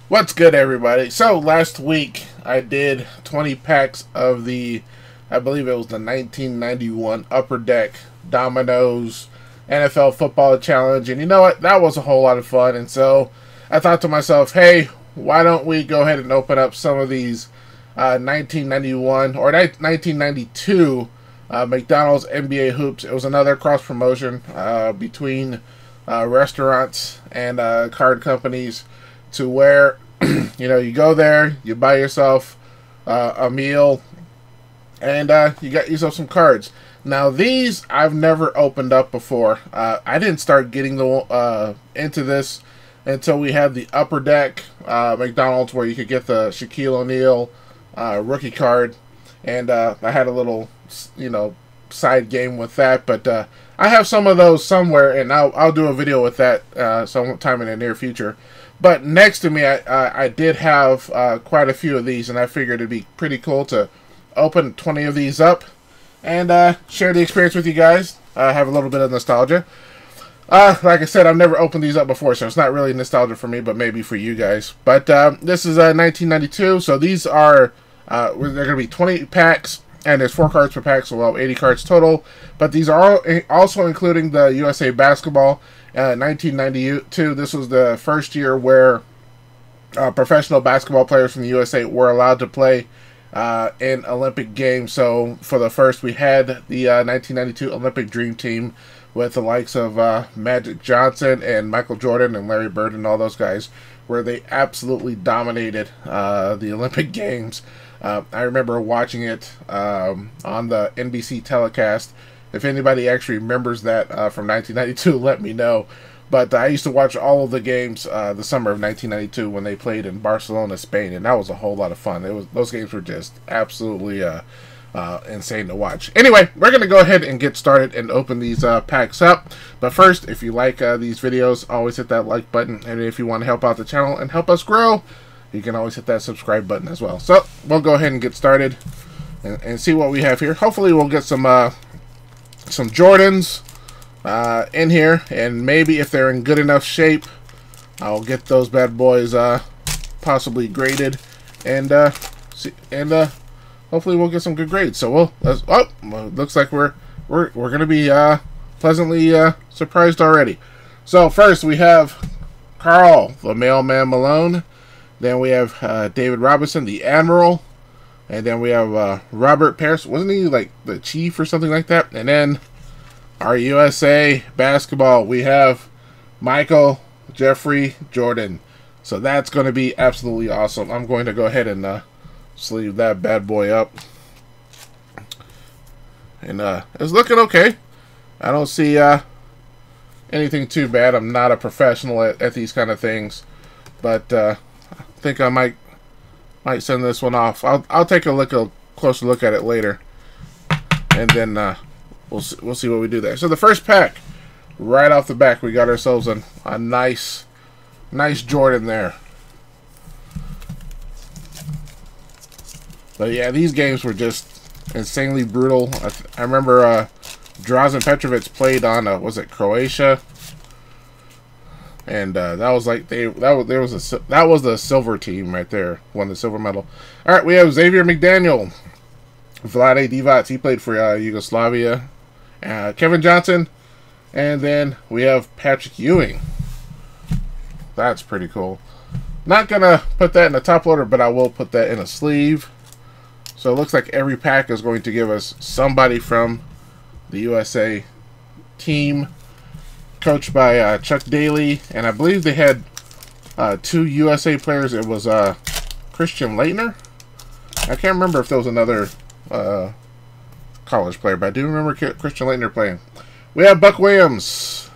What's good, everybody? So last week I did 20 packs of I believe it was the 1991 Upper Deck Domino's NFL Football Challenge, and you know what? That was a whole lot of fun. And so I thought to myself, hey, why don't we go ahead and open up some of these 1991 or 1992 McDonald's NBA hoops. It was another cross promotion between restaurants and card companies, to where you go there, you buy yourself a meal, and you got yourself some cards. Now these I've never opened up before. I didn't start getting into this until we had the Upper Deck McDonald's, where you could get the Shaquille O'Neal rookie card, and I had a little side game with that. But I have some of those somewhere, and I'll do a video with that sometime in the near future. But next to me, I did have quite a few of these, and I figured it'd be pretty cool to open 20 of these up and share the experience with you guys. Have a little bit of nostalgia. Like I said, I've never opened these up before, so it's not really nostalgia for me, but maybe for you guys. But this is 1992, so these are they're going to be 20 packs, and there's 4 cards per pack, so we'll have 80 cards total. But these are also including the USA Basketball. 1992, this was the first year where professional basketball players from the USA were allowed to play in Olympic Games. So for the first, we had the 1992 Olympic Dream Team with the likes of Magic Johnson and Michael Jordan and Larry Bird and all those guys, where they absolutely dominated the Olympic Games. I remember watching it on the NBC telecast. If anybody actually remembers that from 1992, let me know. But I used to watch all of the games the summer of 1992 when they played in Barcelona, Spain, and that was a whole lot of fun. Those games were just absolutely insane to watch. Anyway, we're going to go ahead and get started and open these packs up. But first, if you like these videos, always hit that like button. And if you want to help out the channel and help us grow, you can always hit that subscribe button as well. So we'll go ahead and get started and see what we have here. Hopefully we'll get some Jordans in here, and maybe if they're in good enough shape, I'll get those bad boys possibly graded, and hopefully we'll get some good grades. So looks like we're gonna be pleasantly surprised already. So first we have Carl the Mailman Malone, then we have David Robinson the Admiral, and then we have Robert Parrish. Wasn't he like the chief or something like that? And then our USA Basketball, we have Michael Jeffrey Jordan. So that's going to be absolutely awesome. I'm going to go ahead and sleeve that bad boy up. And it's looking okay. I don't see anything too bad. I'm not a professional at these kind of things, but I think I might send this one off. I'll take a closer look at it later, and then we'll see what we do there. So the first pack, right off the back, we got ourselves a nice Jordan there. But yeah, these games were just insanely brutal. I remember Drazen Petrovic played on was it Croatia? And that was like that was the silver team right there, won the silver medal. All right, we have Xavier McDaniel, Vlade Divac, he played for Yugoslavia, Kevin Johnson, and then we have Patrick Ewing. That's pretty cool. Not gonna put that in the top loader, but I will put that in a sleeve. So it looks like every pack is going to give us somebody from the USA team, coached by Chuck Daly, and I believe they had 2 USA players. It was Christian Laettner. I can't remember if there was another college player, but I do remember Christian Laettner playing. We have Buck Williams,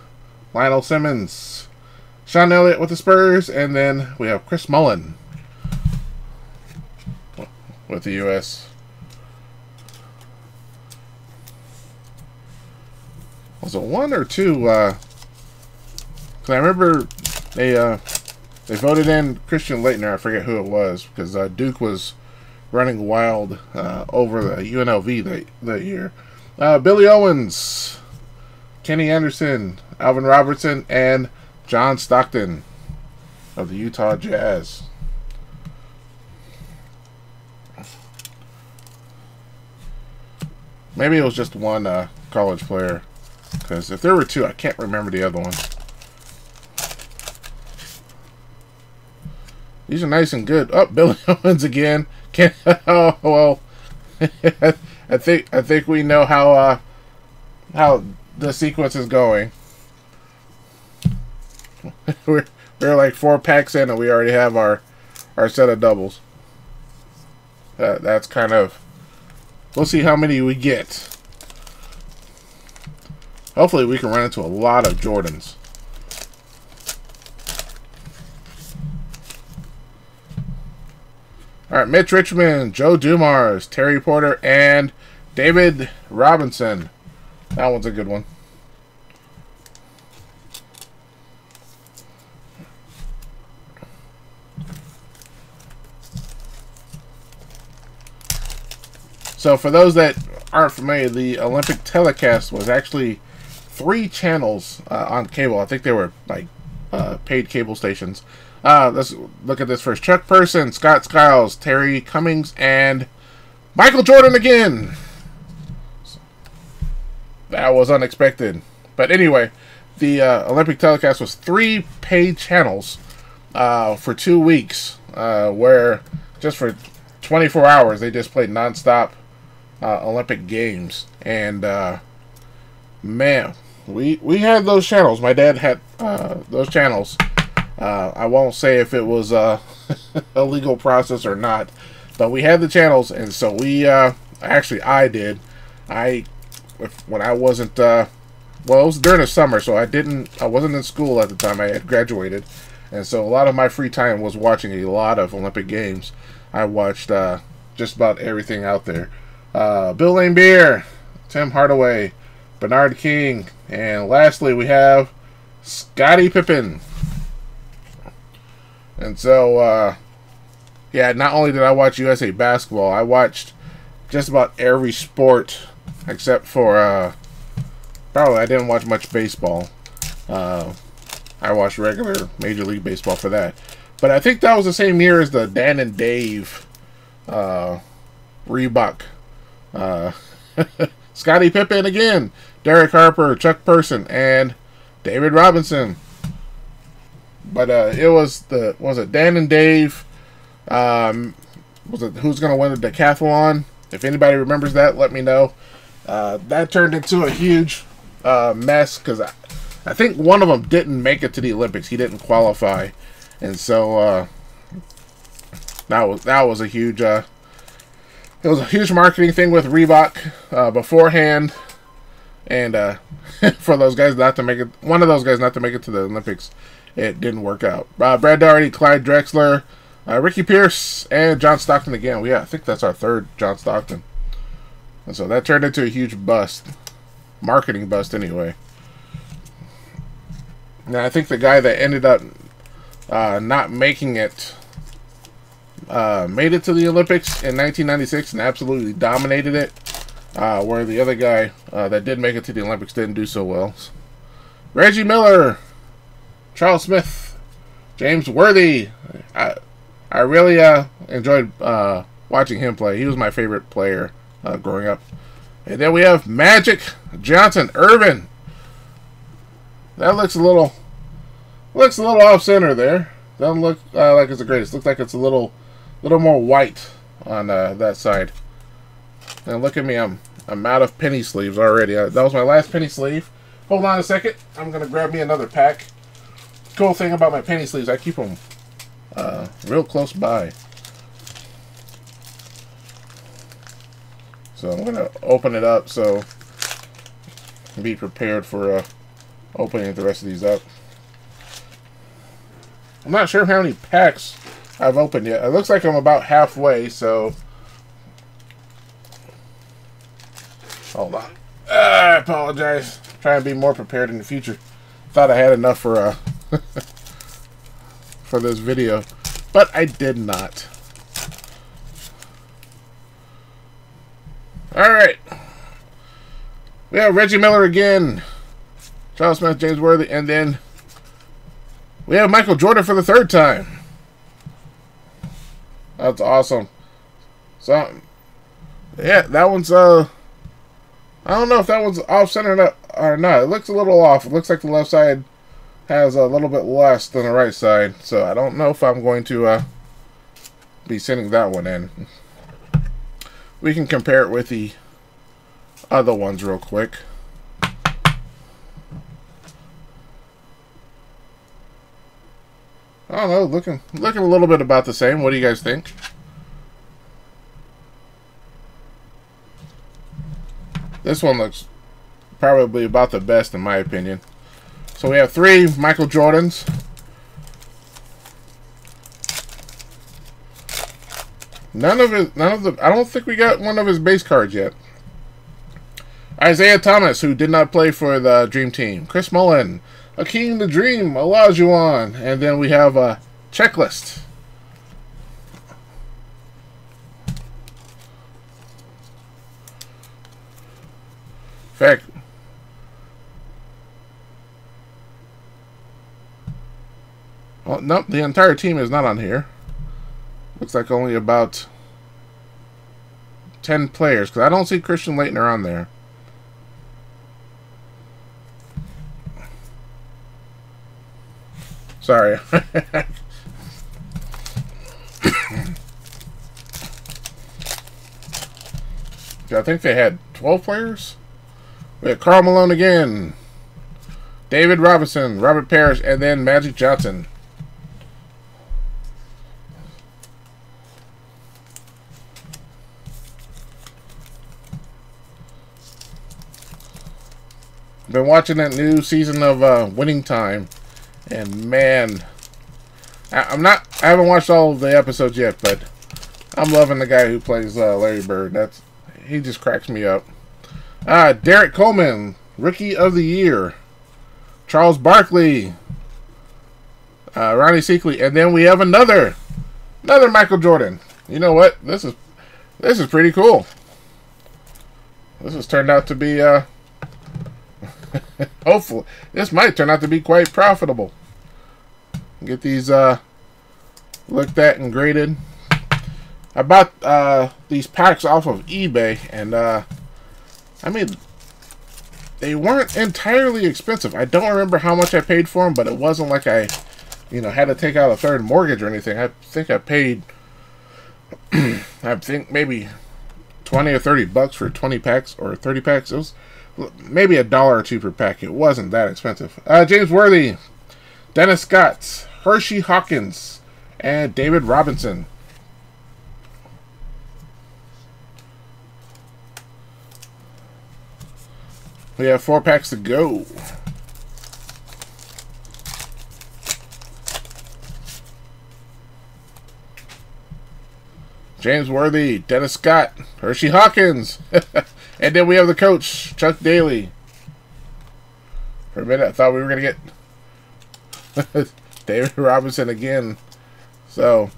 Lionel Simmons, Sean Elliott with the Spurs, and then we have Chris Mullin with the US. Was it 1 or 2? Because I remember they voted in Christian Laettner. I forget who it was, because Duke was running wild over the UNLV that year. Billy Owens, Kenny Anderson, Alvin Robertson, and John Stockton of the Utah Jazz. Maybe it was just one college player. Because if there were two, I can't remember the other one. These are nice and good. Oh, Billy Owens again. Can't, oh well. I think we know how the sequence is going. we're like 4 packs in and we already have our set of doubles. That's kind of. We'll see how many we get. Hopefully we can run into a lot of Jordans. Alright, Mitch Richmond, Joe Dumars, Terry Porter, and David Robinson. That one's a good one. So for those that aren't familiar, the Olympic telecast was actually 3 channels on cable. I think they were like paid cable stations. Let's look at this first. Chuck Person, Scott Skiles, Terry Cummings, and Michael Jordan again. That was unexpected. But anyway, the Olympic telecast was 3 paid channels for 2 weeks, where just for 24 hours they just played nonstop Olympic games. And man, we had those channels. My dad had those channels. I won't say if it was a legal process or not, but we had the channels, and so we actually I did. When I wasn't well, it was during the summer, so I wasn't in school at the time. I had graduated, and so a lot of my free time was watching a lot of Olympic games. I watched just about everything out there. Bill Laimbeer, Tim Hardaway, Bernard King, and lastly we have Scottie Pippen. And so, yeah, not only did I watch USA basketball, I watched just about every sport except for, probably I didn't watch much baseball. I watched regular Major League Baseball for that. But I think that was the same year as the Dan and Dave Reebok. Scottie Pippen again, Derek Harper, Chuck Person, and David Robinson. But it was it Dan and Dave? Was it Who's Gonna Win the Decathlon? If anybody remembers that, let me know. That turned into a huge mess because I think one of them didn't make it to the Olympics. He didn't qualify, and so that was a huge. It was a huge marketing thing with Reebok beforehand, and for those guys not to make it, one of those guys not to make it to the Olympics. It didn't work out. Brad Daugherty, Clyde Drexler, Ricky Pierce, and John Stockton again. I think that's our 3rd John Stockton. And so that turned into a huge bust. Marketing bust, anyway. Now, I think the guy that ended up not making it made it to the Olympics in 1996 and absolutely dominated it, where the other guy that did make it to the Olympics didn't do so well. Reggie Miller, Charles Smith, James Worthy. I really enjoyed watching him play. He was my favorite player growing up. And then we have Magic Johnson Irvin. That looks a little off center there. Doesn't look like it's the greatest. Looks like it's a little more white on that side. And look at me, I'm out of penny sleeves already. That was my last penny sleeve. Hold on a second. I'm gonna grab me another pack. Cool thing about my penny sleeves, I keep them real close by. So I'm gonna open it up so be prepared for opening the rest of these up. I'm not sure how many packs I've opened yet. It looks like I'm about halfway, so hold on. I apologize. Try and be more prepared in the future. Thought I had enough for for this video, but I did not. Alright. We have Reggie Miller again, Charles Smith, James Worthy, and then we have Michael Jordan for the 3rd time. That's awesome. So, yeah, that one's I don't know if that one's off-center or not. It looks a little off. It looks like the left side has a little bit less than the right side. So I don't know if I'm going to be sending that one in. We can compare it with the other ones real quick. I don't know, looking a little bit about the same. What do you guys think? This one looks probably about the best in my opinion. So we have 3 Michael Jordans. I don't think we got one of his base cards yet. Isaiah Thomas, who did not play for the Dream Team. Chris Mullen, Akeem the Dream, Olajuwon, and then we have a checklist. In fact, well, nope, the entire team is not on here. Looks like only about 10 players, because I don't see Christian Laettner on there. Sorry. I think they had 12 players. We had Karl Malone again, David Robinson, Robert Parrish, and then Magic Johnson. Been watching that new season of Winning Time, and man, I haven't watched all of the episodes yet, but I'm loving the guy who plays Larry Bird. He just cracks me up. Derek Coleman, Rookie of the Year. Charles Barkley, Ronnie Seekley, and then we have another Michael Jordan. You know what? This is pretty cool. This has turned out to be hopefully this might turn out to be quite profitable. Get these looked at and graded. I bought these packs off of eBay, and I mean, they weren't entirely expensive. I don't remember how much I paid for them, but it wasn't like I, had to take out a third mortgage or anything. I think I paid, I think maybe 20 or 30 bucks for 20 packs or 30 packs. It was maybe $1 or $2 per pack. It wasn't that expensive. James Worthy, Dennis Scott, Hershey Hawkins, and David Robinson. We have 4 packs to go. James Worthy, Dennis Scott, Hershey Hawkins, and then we have the coach, Chuck Daly. For a minute, I thought we were going to get David Robinson again. So,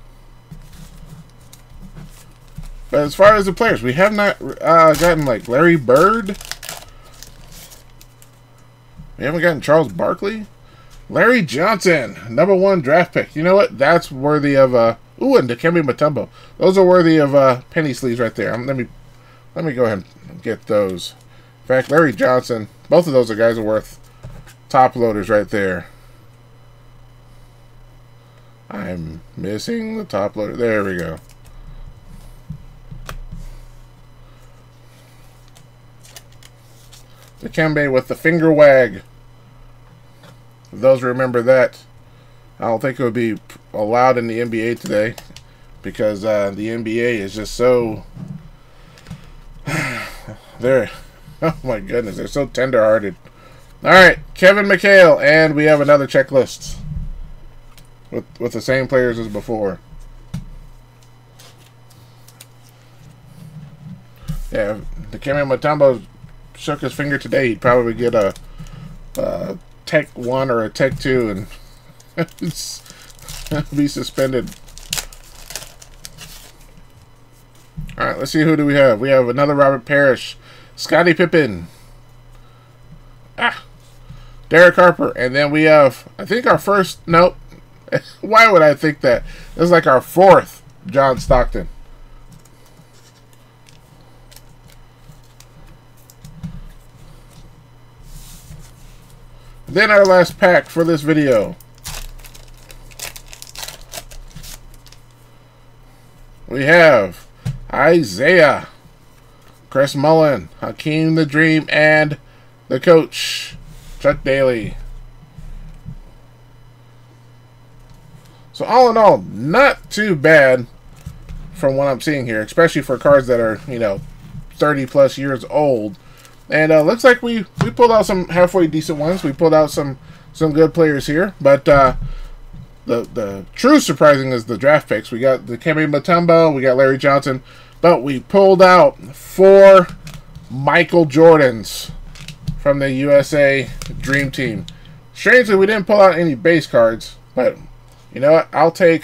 but as far as the players, we have not gotten like Larry Bird. We haven't gotten Charles Barkley. Larry Johnson, #1 draft pick. You know what? That's worthy of ooh, and Dikembe Mutombo. Those are worthy of penny sleeves right there. Let me go ahead and get those. In fact, Larry Johnson, both of those guys are worth top loaders right there. I'm missing the top loader. There we go. Dikembe with the finger wag. If those remember that, I don't think it would be allowed in the NBA today because the NBA is just so they're oh my goodness, they're so tender-hearted. All right, Kevin McHale, and we have another checklist with the same players as before. Yeah, if Dikembe Mutombo shook his finger today, he'd probably get a Tech 1 or a Tech 2 and be suspended. Alright, let's see, who do we have? We have another Robert Parrish, Scottie Pippen, Derek Harper, and then we have, I think our first, nope, why would I think that? This is like our 4th John Stockton. Then our last pack for this video. We have Isaiah, Chris Mullen, Hakeem the Dream, and the coach, Chuck Daly. So all in all, not too bad from what I'm seeing here, especially for cards that are, 30 plus years old. And looks like we pulled out some halfway decent ones. We pulled out some good players here. But the true surprising is the draft picks. We got the Kemi Mutombo, we got Larry Johnson, but we pulled out 4 Michael Jordans from the USA Dream Team. Strangely, we didn't pull out any base cards, but you know what? I'll take.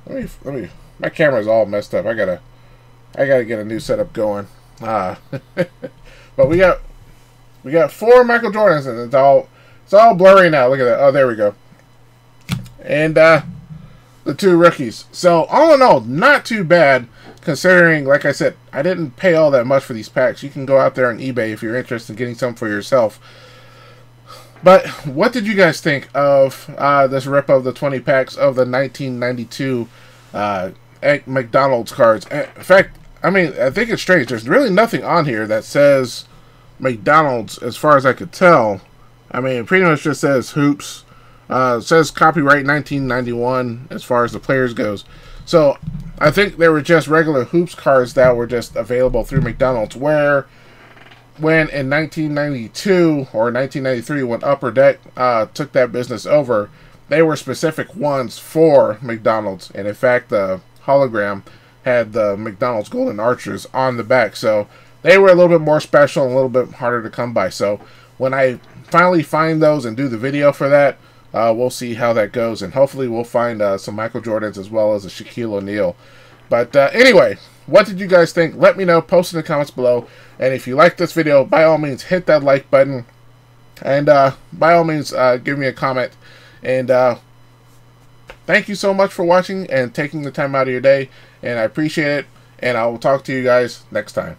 Let me. My camera's all messed up. I gotta get a new setup going. But we got 4 Michael Jordans, and it's all blurry now. Look at that. Oh, there we go. And the 2 rookies. So all in all, not too bad considering. Like I said, I didn't pay all that much for these packs. You can go out there on eBay if you're interested in getting some for yourself. But what did you guys think of this rip of the 20 packs of the 1992 McDonald's cards? In fact, I think it's strange. There's really nothing on here that says McDonald's as far as I could tell. It pretty much just says Hoops. It says copyright 1991 as far as the players goes. So I think they were just regular Hoops cards that were just available through McDonald's, where when in 1992 or 1993 when Upper Deck took that business over, they were specific ones for McDonald's. And in fact, the hologram had the McDonald's Golden Archers on the back. So they were a little bit more special and a little bit harder to come by. So when I finally find those and do the video for that, we'll see how that goes. And hopefully we'll find some Michael Jordans as well as a Shaquille O'Neal. But anyway, what did you guys think? Let me know. Post in the comments below. And if you like this video, by all means, hit that like button. And by all means, give me a comment. And thank you so much for watching and taking the time out of your day. And I appreciate it. And I will talk to you guys next time.